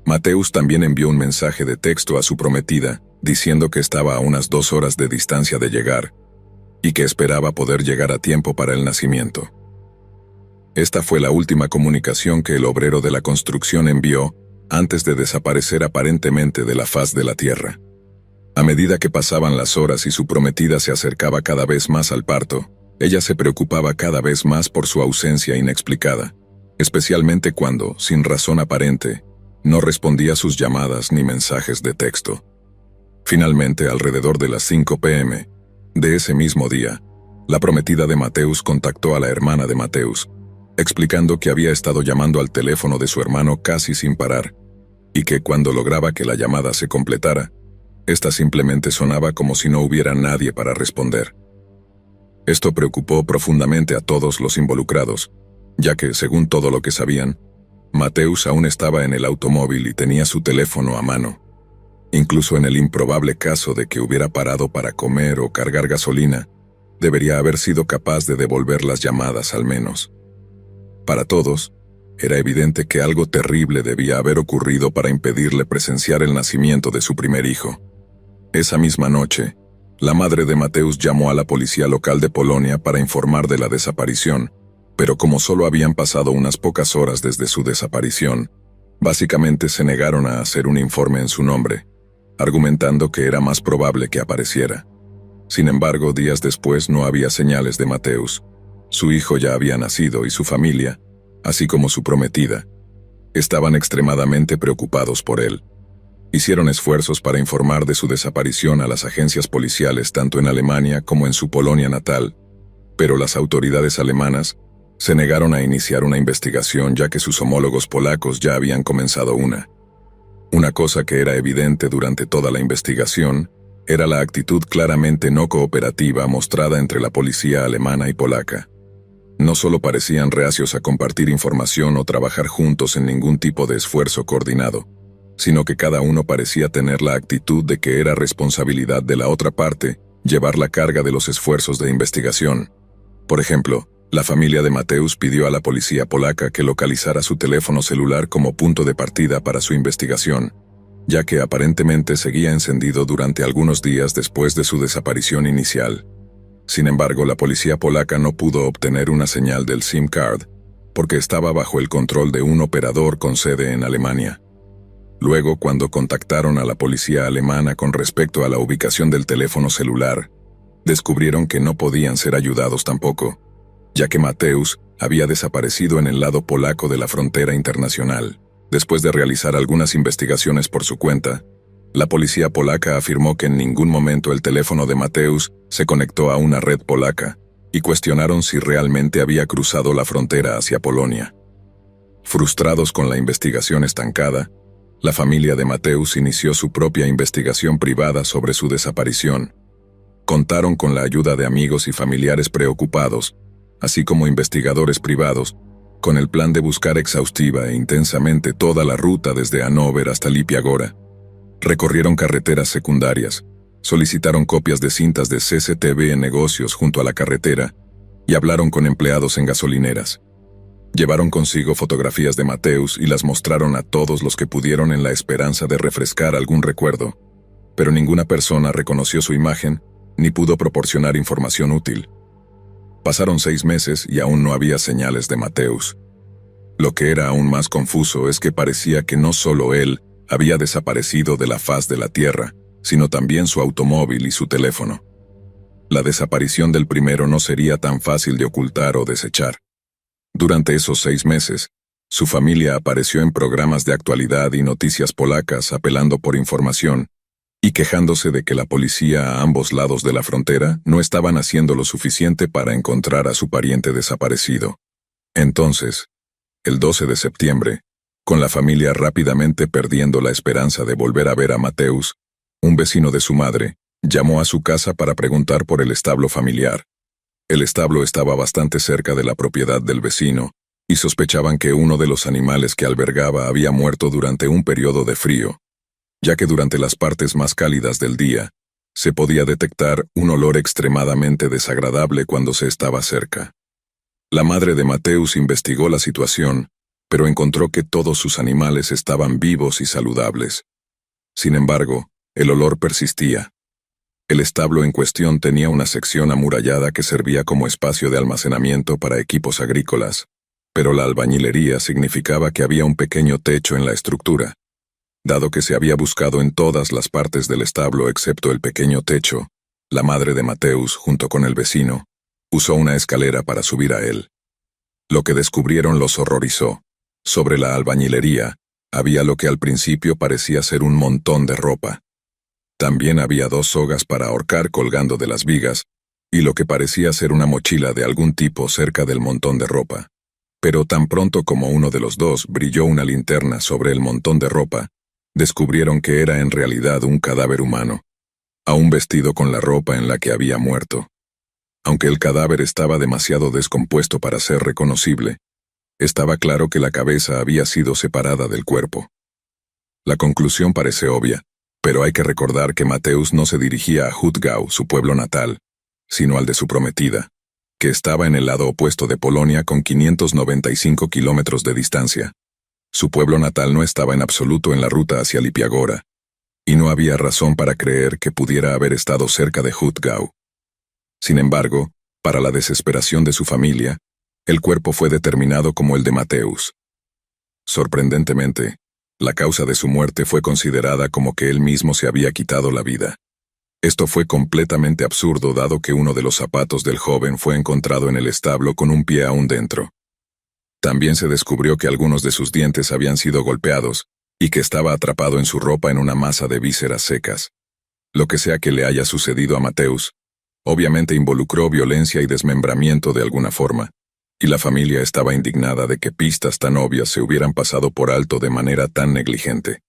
Mateusz también envió un mensaje de texto a su prometida, diciendo que estaba a unas 2 horas de distancia de llegar, y que esperaba poder llegar a tiempo para el nacimiento. Esta fue la última comunicación que el obrero de la construcción envió antes de desaparecer aparentemente de la faz de la tierra. A medida que pasaban las horas y su prometida se acercaba cada vez más al parto, ella se preocupaba cada vez más por su ausencia inexplicada, especialmente cuando, sin razón aparente, no respondía a sus llamadas ni mensajes de texto. Finalmente, alrededor de las 5 p.m. de ese mismo día, la prometida de Mateusz contactó a la hermana de Mateusz, explicando que había estado llamando al teléfono de su hermano casi sin parar, y que cuando lograba que la llamada se completara, esta simplemente sonaba como si no hubiera nadie para responder. Esto preocupó profundamente a todos los involucrados, ya que, según todo lo que sabían, Mateusz aún estaba en el automóvil y tenía su teléfono a mano. Incluso en el improbable caso de que hubiera parado para comer o cargar gasolina, debería haber sido capaz de devolver las llamadas al menos. Para todos, era evidente que algo terrible debía haber ocurrido para impedirle presenciar el nacimiento de su primer hijo. Esa misma noche, la madre de Mateusz llamó a la policía local de Polonia para informar de la desaparición, pero como solo habían pasado unas pocas horas desde su desaparición, básicamente se negaron a hacer un informe en su nombre, argumentando que era más probable que apareciera. Sin embargo, días después no había señales de Mateusz. Su hijo ya había nacido y su familia, así como su prometida, estaban extremadamente preocupados por él. Hicieron esfuerzos para informar de su desaparición a las agencias policiales tanto en Alemania como en su Polonia natal, pero las autoridades alemanas se negaron a iniciar una investigación ya que sus homólogos polacos ya habían comenzado una. Una cosa que era evidente durante toda la investigación era la actitud claramente no cooperativa mostrada entre la policía alemana y polaca. No solo parecían reacios a compartir información o trabajar juntos en ningún tipo de esfuerzo coordinado, sino que cada uno parecía tener la actitud de que era responsabilidad de la otra parte llevar la carga de los esfuerzos de investigación. Por ejemplo, la familia de Mateusz pidió a la policía polaca que localizara su teléfono celular como punto de partida para su investigación, ya que aparentemente seguía encendido durante algunos días después de su desaparición inicial. Sin embargo, la policía polaca no pudo obtener una señal del SIM card, porque estaba bajo el control de un operador con sede en Alemania. Luego, cuando contactaron a la policía alemana con respecto a la ubicación del teléfono celular, descubrieron que no podían ser ayudados tampoco, ya que Mateusz había desaparecido en el lado polaco de la frontera internacional. Después de realizar algunas investigaciones por su cuenta, la policía polaca afirmó que en ningún momento el teléfono de Mateusz se conectó a una red polaca, y cuestionaron si realmente había cruzado la frontera hacia Polonia. Frustrados con la investigación estancada, la familia de Mateusz inició su propia investigación privada sobre su desaparición. Contaron con la ayuda de amigos y familiares preocupados, así como investigadores privados, con el plan de buscar exhaustiva e intensamente toda la ruta desde Hannover hasta Lipiagora. Recorrieron carreteras secundarias, solicitaron copias de cintas de CCTV en negocios junto a la carretera y hablaron con empleados en gasolineras. Llevaron consigo fotografías de Mateusz y las mostraron a todos los que pudieron en la esperanza de refrescar algún recuerdo, pero ninguna persona reconoció su imagen ni pudo proporcionar información útil. Pasaron 6 meses y aún no había señales de Mateusz. Lo que era aún más confuso es que parecía que no solo él había desaparecido de la faz de la tierra, sino también su automóvil y su teléfono. La desaparición del primero no sería tan fácil de ocultar o desechar. Durante esos 6 meses, su familia apareció en programas de actualidad y noticias polacas apelando por información y quejándose de que la policía a ambos lados de la frontera no estaban haciendo lo suficiente para encontrar a su pariente desaparecido. Entonces, el 12 de septiembre, con la familia rápidamente perdiendo la esperanza de volver a ver a Mateusz, un vecino de su madre llamó a su casa para preguntar por el establo familiar. El establo estaba bastante cerca de la propiedad del vecino, y sospechaban que uno de los animales que albergaba había muerto durante un periodo de frío, ya que durante las partes más cálidas del día, se podía detectar un olor extremadamente desagradable cuando se estaba cerca. La madre de Mateusz investigó la situación, pero encontró que todos sus animales estaban vivos y saludables. Sin embargo, el olor persistía. El establo en cuestión tenía una sección amurallada que servía como espacio de almacenamiento para equipos agrícolas, pero la albañilería significaba que había un pequeño techo en la estructura. Dado que se había buscado en todas las partes del establo excepto el pequeño techo, la madre de Mateusz, junto con el vecino, usó una escalera para subir a él. Lo que descubrieron los horrorizó. Sobre la albañilería, había lo que al principio parecía ser un montón de ropa. También había 2 sogas para ahorcar colgando de las vigas, y lo que parecía ser una mochila de algún tipo cerca del montón de ropa. Pero tan pronto como uno de los 2 brilló una linterna sobre el montón de ropa, descubrieron que era en realidad un cadáver humano, aún vestido con la ropa en la que había muerto. Aunque el cadáver estaba demasiado descompuesto para ser reconocible, estaba claro que la cabeza había sido separada del cuerpo. La conclusión parece obvia, pero hay que recordar que Mateusz no se dirigía a Hutgau, su pueblo natal, sino al de su prometida, que estaba en el lado opuesto de Polonia con 595 kilómetros de distancia. Su pueblo natal no estaba en absoluto en la ruta hacia Lipiagora, y no había razón para creer que pudiera haber estado cerca de Hutgau. Sin embargo, para la desesperación de su familia, el cuerpo fue determinado como el de Mateusz. Sorprendentemente, la causa de su muerte fue considerada como que él mismo se había quitado la vida. Esto fue completamente absurdo dado que uno de los zapatos del joven fue encontrado en el establo con un pie aún dentro. También se descubrió que algunos de sus dientes habían sido golpeados y que estaba atrapado en su ropa en una masa de vísceras secas. Lo que sea que le haya sucedido a Mateusz, obviamente involucró violencia y desmembramiento de alguna forma, y la familia estaba indignada de que pistas tan obvias se hubieran pasado por alto de manera tan negligente.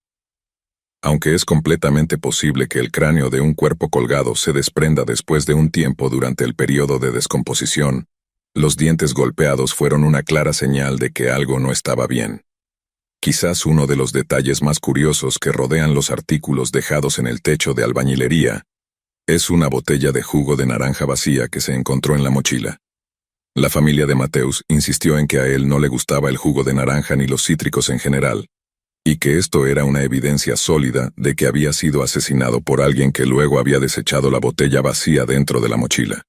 Aunque es completamente posible que el cráneo de un cuerpo colgado se desprenda después de un tiempo durante el periodo de descomposición, los dientes golpeados fueron una clara señal de que algo no estaba bien. Quizás uno de los detalles más curiosos que rodean los artículos dejados en el techo de albañilería es una botella de jugo de naranja vacía que se encontró en la mochila. La familia de Mateusz insistió en que a él no le gustaba el jugo de naranja ni los cítricos en general, y que esto era una evidencia sólida de que había sido asesinado por alguien que luego había desechado la botella vacía dentro de la mochila.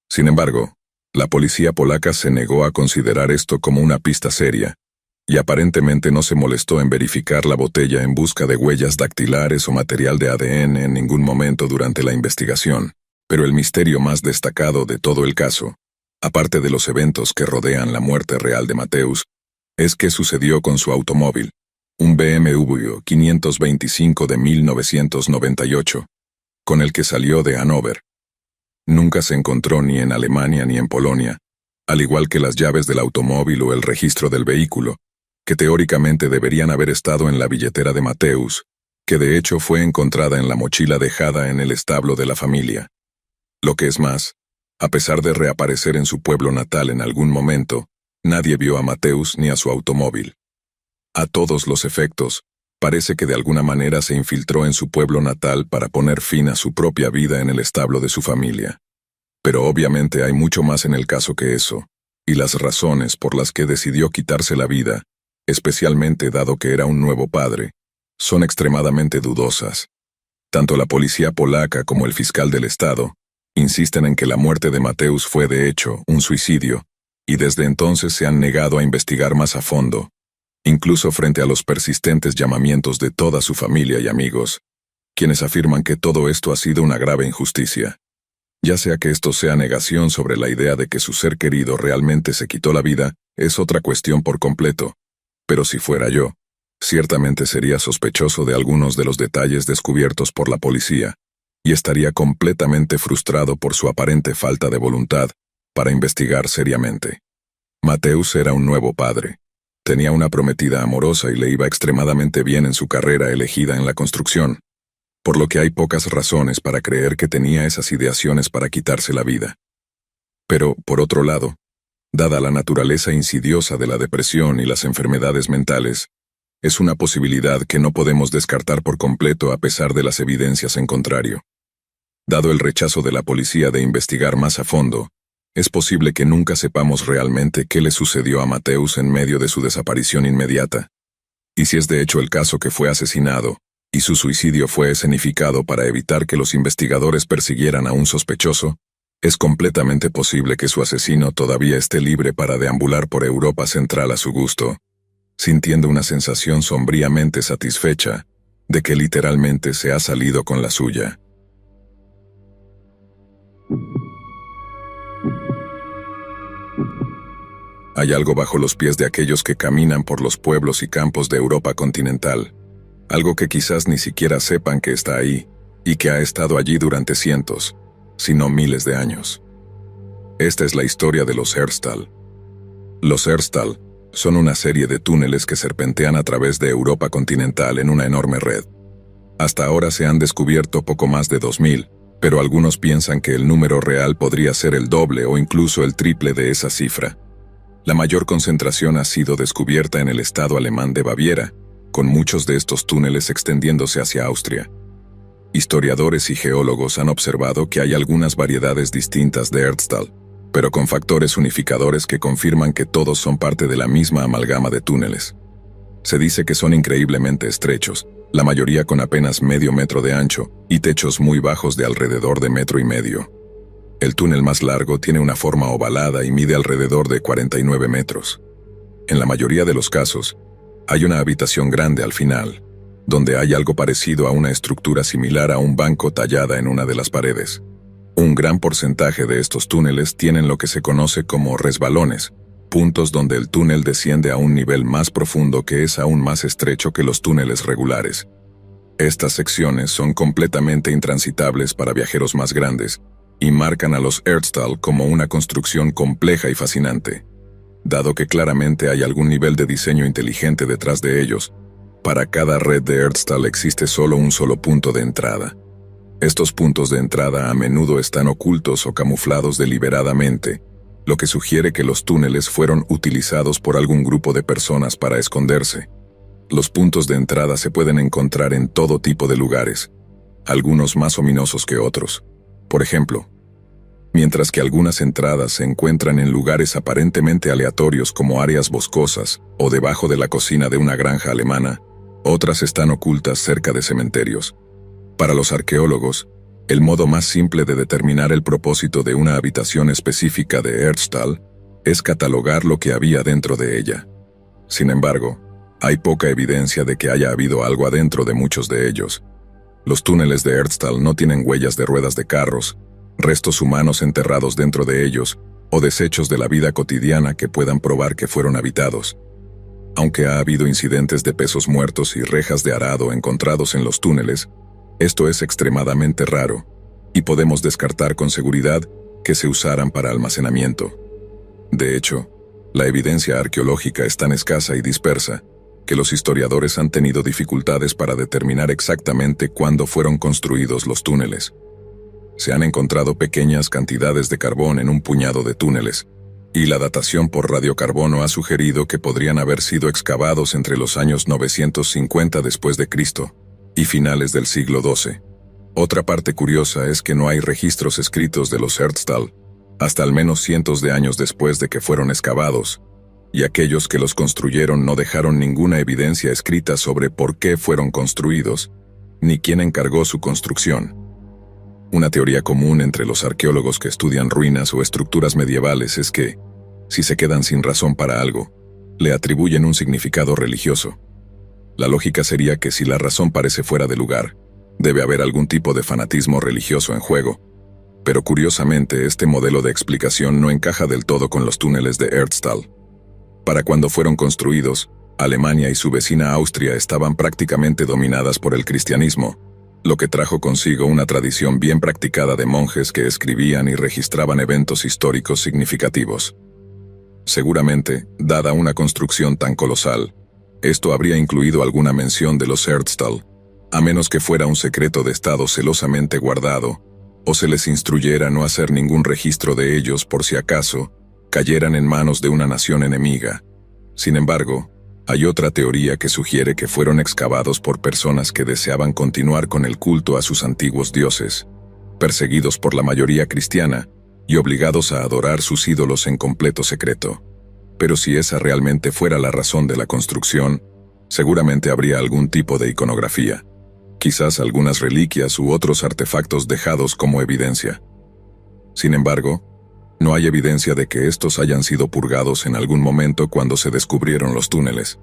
Sin embargo, la policía polaca se negó a considerar esto como una pista seria, y aparentemente no se molestó en verificar la botella en busca de huellas dactilares o material de ADN en ningún momento durante la investigación. Pero el misterio más destacado de todo el caso, aparte de los eventos que rodean la muerte real de Mateusz, es qué sucedió con su automóvil, un BMW 525 de 1998, con el que salió de Hannover. Nunca se encontró ni en Alemania ni en Polonia, al igual que las llaves del automóvil o el registro del vehículo, que teóricamente deberían haber estado en la billetera de Mateusz, que de hecho fue encontrada en la mochila dejada en el establo de la familia. Lo que es más, a pesar de reaparecer en su pueblo natal en algún momento, nadie vio a Mateusz ni a su automóvil. A todos los efectos, parece que de alguna manera se infiltró en su pueblo natal para poner fin a su propia vida en el establo de su familia. Pero obviamente hay mucho más en el caso que eso, y las razones por las que decidió quitarse la vida, especialmente dado que era un nuevo padre, son extremadamente dudosas. Tanto la policía polaca como el fiscal del estado Insisten en que la muerte de Mateusz fue de hecho un suicidio, y desde entonces se han negado a investigar más a fondo, incluso frente a los persistentes llamamientos de toda su familia y amigos, quienes afirman que todo esto ha sido una grave injusticia. Ya sea que esto sea negación sobre la idea de que su ser querido realmente se quitó la vida, es otra cuestión por completo. Pero si fuera yo, ciertamente sería sospechoso de algunos de los detalles descubiertos por la policía, y estaría completamente frustrado por su aparente falta de voluntad para investigar seriamente. Mateusz era un nuevo padre. Tenía una prometida amorosa y le iba extremadamente bien en su carrera elegida en la construcción, por lo que hay pocas razones para creer que tenía esas ideaciones para quitarse la vida. Pero, por otro lado, dada la naturaleza insidiosa de la depresión y las enfermedades mentales, es una posibilidad que no podemos descartar por completo a pesar de las evidencias en contrario. Dado el rechazo de la policía de investigar más a fondo, es posible que nunca sepamos realmente qué le sucedió a Mateusz en medio de su desaparición inmediata. Y si es de hecho el caso que fue asesinado, y su suicidio fue escenificado para evitar que los investigadores persiguieran a un sospechoso, es completamente posible que su asesino todavía esté libre para deambular por Europa Central a su gusto, sintiendo una sensación sombríamente satisfecha de que literalmente se ha salido con la suya. Hay algo bajo los pies de aquellos que caminan por los pueblos y campos de Europa continental, algo que quizás ni siquiera sepan que está ahí, y que ha estado allí durante cientos, si no miles de años. Esta es la historia de los Herstal. Los Herstal son una serie de túneles que serpentean a través de Europa continental en una enorme red. Hasta ahora se han descubierto poco más de 2000, pero algunos piensan que el número real podría ser el doble o incluso el triple de esa cifra. La mayor concentración ha sido descubierta en el estado alemán de Baviera, con muchos de estos túneles extendiéndose hacia Austria. Historiadores y geólogos han observado que hay algunas variedades distintas de Herstal, pero con factores unificadores que confirman que todos son parte de la misma amalgama de túneles. Se dice que son increíblemente estrechos, la mayoría con apenas medio metro de ancho y techos muy bajos de alrededor de 1,5 metros. El túnel más largo tiene una forma ovalada y mide alrededor de 49 metros. En la mayoría de los casos, hay una habitación grande al final, donde hay algo parecido a una estructura similar a un banco tallada en una de las paredes. Un gran porcentaje de estos túneles tienen lo que se conoce como resbalones, puntos donde el túnel desciende a un nivel más profundo que es aún más estrecho que los túneles regulares. Estas secciones son completamente intransitables para viajeros más grandes y marcan a los Herstal como una construcción compleja y fascinante. Dado que claramente hay algún nivel de diseño inteligente detrás de ellos, para cada red de Herstal existe solo un solo punto de entrada. Estos puntos de entrada a menudo están ocultos o camuflados deliberadamente, lo que sugiere que los túneles fueron utilizados por algún grupo de personas para esconderse. Los puntos de entrada se pueden encontrar en todo tipo de lugares, algunos más ominosos que otros. Por ejemplo, mientras que algunas entradas se encuentran en lugares aparentemente aleatorios como áreas boscosas o debajo de la cocina de una granja alemana, otras están ocultas cerca de cementerios. Para los arqueólogos, el modo más simple de determinar el propósito de una habitación específica de Herstal es catalogar lo que había dentro de ella. Sin embargo, hay poca evidencia de que haya habido algo adentro de muchos de ellos. Los túneles de Herstal no tienen huellas de ruedas de carros, restos humanos enterrados dentro de ellos o desechos de la vida cotidiana que puedan probar que fueron habitados. Aunque ha habido incidentes de pesos muertos y rejas de arado encontrados en los túneles, esto es extremadamente raro, y podemos descartar con seguridad que se usaran para almacenamiento. De hecho, la evidencia arqueológica es tan escasa y dispersa que los historiadores han tenido dificultades para determinar exactamente cuándo fueron construidos los túneles. Se han encontrado pequeñas cantidades de carbón en un puñado de túneles, y la datación por radiocarbono ha sugerido que podrían haber sido excavados entre los años 950 después de Cristo y finales del siglo XII. Otra parte curiosa es que no hay registros escritos de los Herstal hasta al menos cientos de años después de que fueron excavados, y aquellos que los construyeron no dejaron ninguna evidencia escrita sobre por qué fueron construidos, ni quién encargó su construcción. Una teoría común entre los arqueólogos que estudian ruinas o estructuras medievales es que, si se quedan sin razón para algo, le atribuyen un significado religioso. La lógica sería que si la razón parece fuera de lugar, debe haber algún tipo de fanatismo religioso en juego. Pero curiosamente, este modelo de explicación no encaja del todo con los túneles de Erztal. Para cuando fueron construidos, Alemania y su vecina Austria estaban prácticamente dominadas por el cristianismo, lo que trajo consigo una tradición bien practicada de monjes que escribían y registraban eventos históricos significativos. Seguramente, dada una construcción tan colosal, esto habría incluido alguna mención de los Erztal, a menos que fuera un secreto de Estado celosamente guardado, o se les instruyera no hacer ningún registro de ellos por si acaso cayeran en manos de una nación enemiga. Sin embargo, hay otra teoría que sugiere que fueron excavados por personas que deseaban continuar con el culto a sus antiguos dioses, perseguidos por la mayoría cristiana y obligados a adorar sus ídolos en completo secreto. Pero si esa realmente fuera la razón de la construcción, seguramente habría algún tipo de iconografía, quizás algunas reliquias u otros artefactos dejados como evidencia. Sin embargo, no hay evidencia de que estos hayan sido purgados en algún momento cuando se descubrieron los túneles.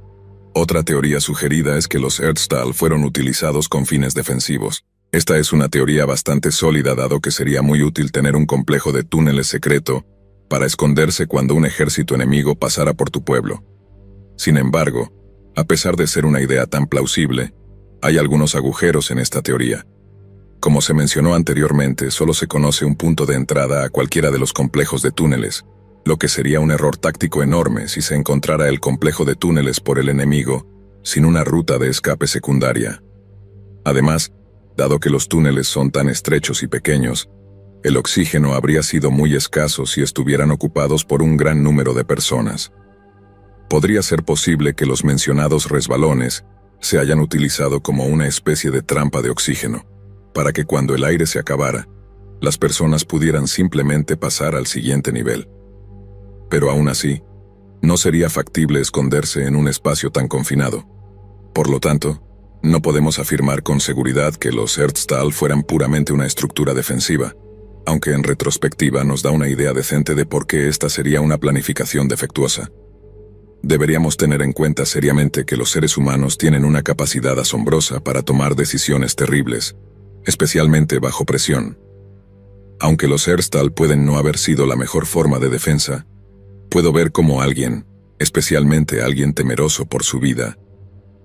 Otra teoría sugerida es que los Erztal fueron utilizados con fines defensivos. Esta es una teoría bastante sólida dado que sería muy útil tener un complejo de túneles secreto para esconderse cuando un ejército enemigo pasara por tu pueblo. Sin embargo, a pesar de ser una idea tan plausible, hay algunos agujeros en esta teoría. Como se mencionó anteriormente, solo se conoce un punto de entrada a cualquiera de los complejos de túneles, lo que sería un error táctico enorme si se encontrara el complejo de túneles por el enemigo, sin una ruta de escape secundaria. Además, dado que los túneles son tan estrechos y pequeños, el oxígeno habría sido muy escaso si estuvieran ocupados por un gran número de personas. Podría ser posible que los mencionados resbalones se hayan utilizado como una especie de trampa de oxígeno, para que cuando el aire se acabara, las personas pudieran simplemente pasar al siguiente nivel. Pero aún así, no sería factible esconderse en un espacio tan confinado. Por lo tanto, no podemos afirmar con seguridad que los Erztal fueran puramente una estructura defensiva, aunque en retrospectiva nos da una idea decente de por qué esta sería una planificación defectuosa. Deberíamos tener en cuenta seriamente que los seres humanos tienen una capacidad asombrosa para tomar decisiones terribles, especialmente bajo presión. Aunque los Erztal pueden no haber sido la mejor forma de defensa, puedo ver cómo alguien, especialmente alguien temeroso por su vida,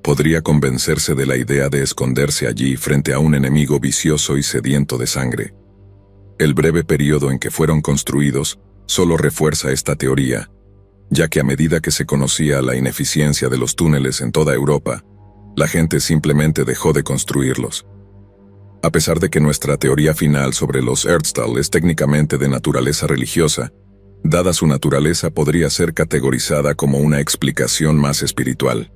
podría convencerse de la idea de esconderse allí frente a un enemigo vicioso y sediento de sangre. El breve periodo en que fueron construidos solo refuerza esta teoría, ya que a medida que se conocía la ineficiencia de los túneles en toda Europa, la gente simplemente dejó de construirlos. A pesar de que nuestra teoría final sobre los Erztal es técnicamente de naturaleza religiosa, dada su naturaleza podría ser categorizada como una explicación más espiritual.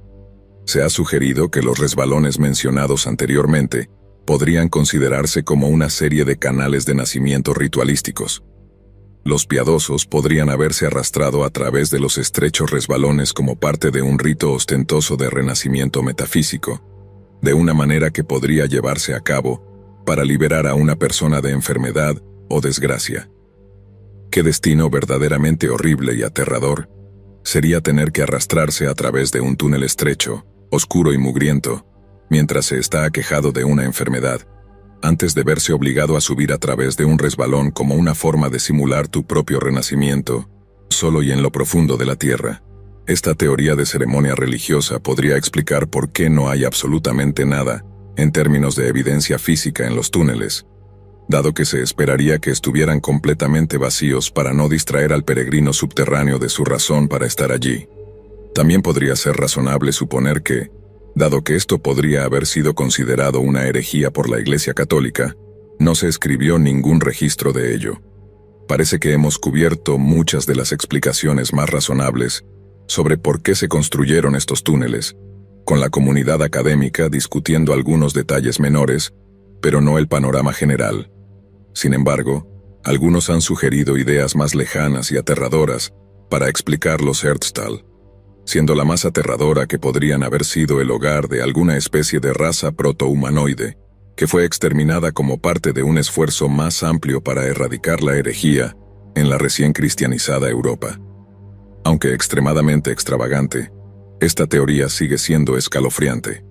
Se ha sugerido que los resbalones mencionados anteriormente podrían considerarse como una serie de canales de nacimiento ritualísticos. Los piadosos podrían haberse arrastrado a través de los estrechos resbalones como parte de un rito ostentoso de renacimiento metafísico, de una manera que podría llevarse a cabo para liberar a una persona de enfermedad o desgracia. Qué destino verdaderamente horrible y aterrador sería tener que arrastrarse a través de un túnel estrecho, oscuro y mugriento, mientras se está aquejado de una enfermedad, antes de verse obligado a subir a través de un resbalón como una forma de simular tu propio renacimiento, solo y en lo profundo de la tierra. Esta teoría de ceremonia religiosa podría explicar por qué no hay absolutamente nada, en términos de evidencia física en los túneles, dado que se esperaría que estuvieran completamente vacíos para no distraer al peregrino subterráneo de su razón para estar allí. También podría ser razonable suponer que, dado que esto podría haber sido considerado una herejía por la Iglesia Católica, no se escribió ningún registro de ello. Parece que hemos cubierto muchas de las explicaciones más razonables sobre por qué se construyeron estos túneles, con la comunidad académica discutiendo algunos detalles menores, pero no el panorama general. Sin embargo, algunos han sugerido ideas más lejanas y aterradoras para explicar los Erztal, siendo la más aterradora que podrían haber sido el hogar de alguna especie de raza protohumanoide, que fue exterminada como parte de un esfuerzo más amplio para erradicar la herejía en la recién cristianizada Europa. Aunque extremadamente extravagante, esta teoría sigue siendo escalofriante.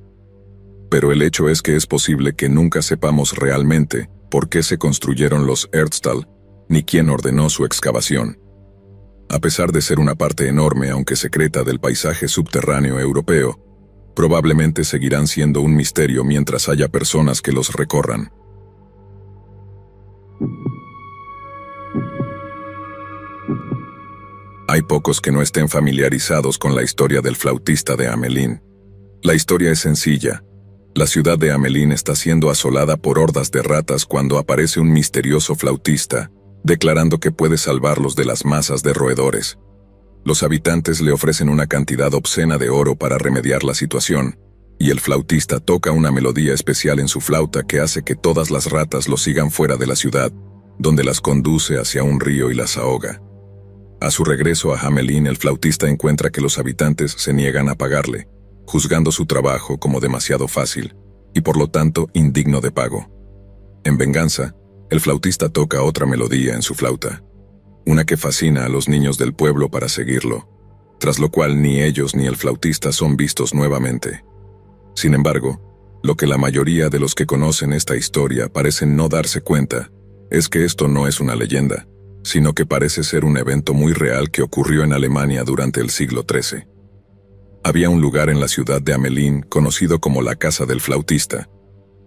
Pero el hecho es que es posible que nunca sepamos realmente por qué se construyeron los Erztal, ni quién ordenó su excavación. A pesar de ser una parte enorme, aunque secreta, del paisaje subterráneo europeo, probablemente seguirán siendo un misterio mientras haya personas que los recorran. Hay pocos que no estén familiarizados con la historia del flautista de Hamelin. La historia es sencilla. La ciudad de Hamelin está siendo asolada por hordas de ratas cuando aparece un misterioso flautista, declarando que puede salvarlos de las masas de roedores. Los habitantes le ofrecen una cantidad obscena de oro para remediar la situación, y el flautista toca una melodía especial en su flauta que hace que todas las ratas lo sigan fuera de la ciudad, donde las conduce hacia un río y las ahoga. A su regreso a Hamelin, el flautista encuentra que los habitantes se niegan a pagarle, juzgando su trabajo como demasiado fácil, y por lo tanto indigno de pago. En venganza, el flautista toca otra melodía en su flauta, una que fascina a los niños del pueblo para seguirlo, tras lo cual ni ellos ni el flautista son vistos nuevamente. Sin embargo, lo que la mayoría de los que conocen esta historia parecen no darse cuenta es que esto no es una leyenda, sino que parece ser un evento muy real que ocurrió en Alemania durante el siglo XIII. Había un lugar en la ciudad de Hamelin conocido como la Casa del Flautista,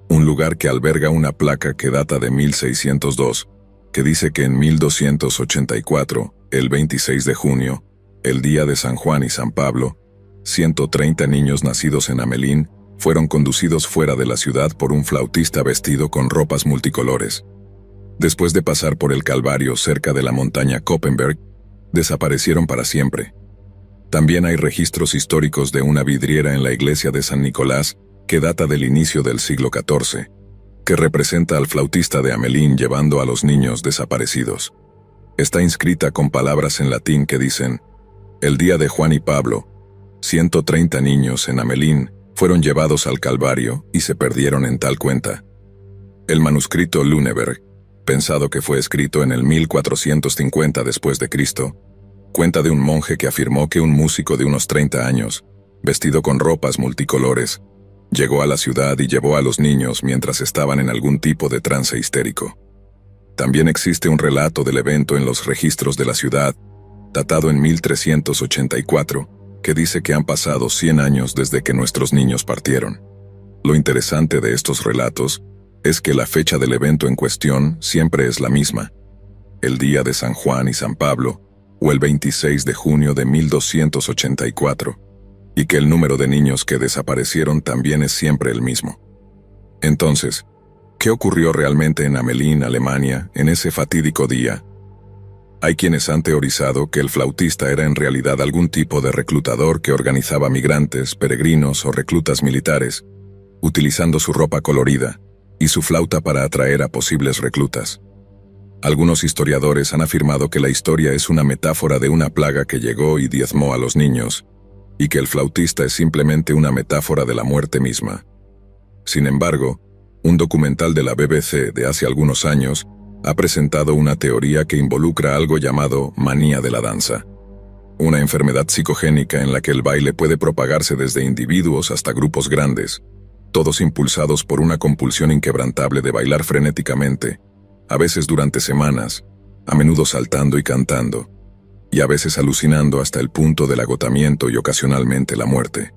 un lugar que alberga una placa que data de 1602, que dice que en 1284, el 26 de junio, el día de San Juan y San Pablo, 130 niños nacidos en Hamelin fueron conducidos fuera de la ciudad por un flautista vestido con ropas multicolores. Después de pasar por el Calvario cerca de la montaña Koppenberg, desaparecieron para siempre. También hay registros históricos de una vidriera en la iglesia de San Nicolás que data del inicio del siglo XIV, que representa al flautista de Hamelin llevando a los niños desaparecidos. Está inscrita con palabras en latín que dicen: el día de Juan y Pablo, 130 niños en Hamelin fueron llevados al Calvario y se perdieron en tal cuenta. El manuscrito Lüneburg, pensado que fue escrito en el 1450 después de Cristo, cuenta de un monje que afirmó que un músico de unos 30 años, vestido con ropas multicolores, llegó a la ciudad y llevó a los niños mientras estaban en algún tipo de trance histérico. También existe un relato del evento en los registros de la ciudad, datado en 1384, que dice que han pasado 100 años desde que nuestros niños partieron. Lo interesante de estos relatos es que la fecha del evento en cuestión siempre es la misma, el día de San Juan y San Pablo, o el 26 de junio de 1284, y que el número de niños que desaparecieron también es siempre el mismo. Entonces, ¿qué ocurrió realmente en Hamelin, Alemania, en ese fatídico día? Hay quienes han teorizado que el flautista era en realidad algún tipo de reclutador que organizaba migrantes, peregrinos o reclutas militares, utilizando su ropa colorida y su flauta para atraer a posibles reclutas. Algunos historiadores han afirmado que la historia es una metáfora de una plaga que llegó y diezmó a los niños, y que el flautista es simplemente una metáfora de la muerte misma. Sin embargo, un documental de la BBC de hace algunos años ha presentado una teoría que involucra algo llamado manía de la danza, una enfermedad psicogénica en la que el baile puede propagarse desde individuos hasta grupos grandes, todos impulsados por una compulsión inquebrantable de bailar frenéticamente, a veces durante semanas, a menudo saltando y cantando, y a veces alucinando hasta el punto del agotamiento y ocasionalmente la muerte.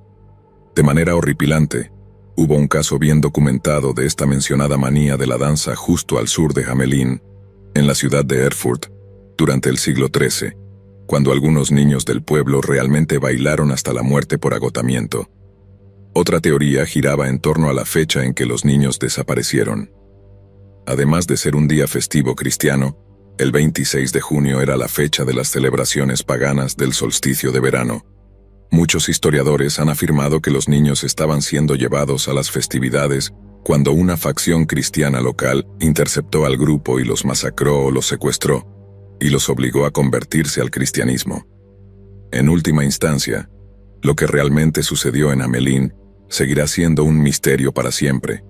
De manera horripilante, hubo un caso bien documentado de esta mencionada manía de la danza justo al sur de Hamelin, en la ciudad de Erfurt, durante el siglo XIII, cuando algunos niños del pueblo realmente bailaron hasta la muerte por agotamiento. Otra teoría giraba en torno a la fecha en que los niños desaparecieron. Además de ser un día festivo cristiano, el 26 de junio era la fecha de las celebraciones paganas del solsticio de verano. Muchos historiadores han afirmado que los niños estaban siendo llevados a las festividades cuando una facción cristiana local interceptó al grupo y los masacró o los secuestró, y los obligó a convertirse al cristianismo. En última instancia, lo que realmente sucedió en Hamelin seguirá siendo un misterio para siempre,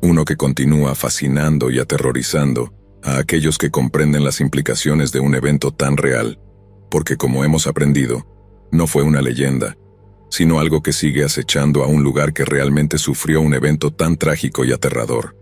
Uno que continúa fascinando y aterrorizando a aquellos que comprenden las implicaciones de un evento tan real, porque como hemos aprendido, no fue una leyenda, sino algo que sigue acechando a un lugar que realmente sufrió un evento tan trágico y aterrador.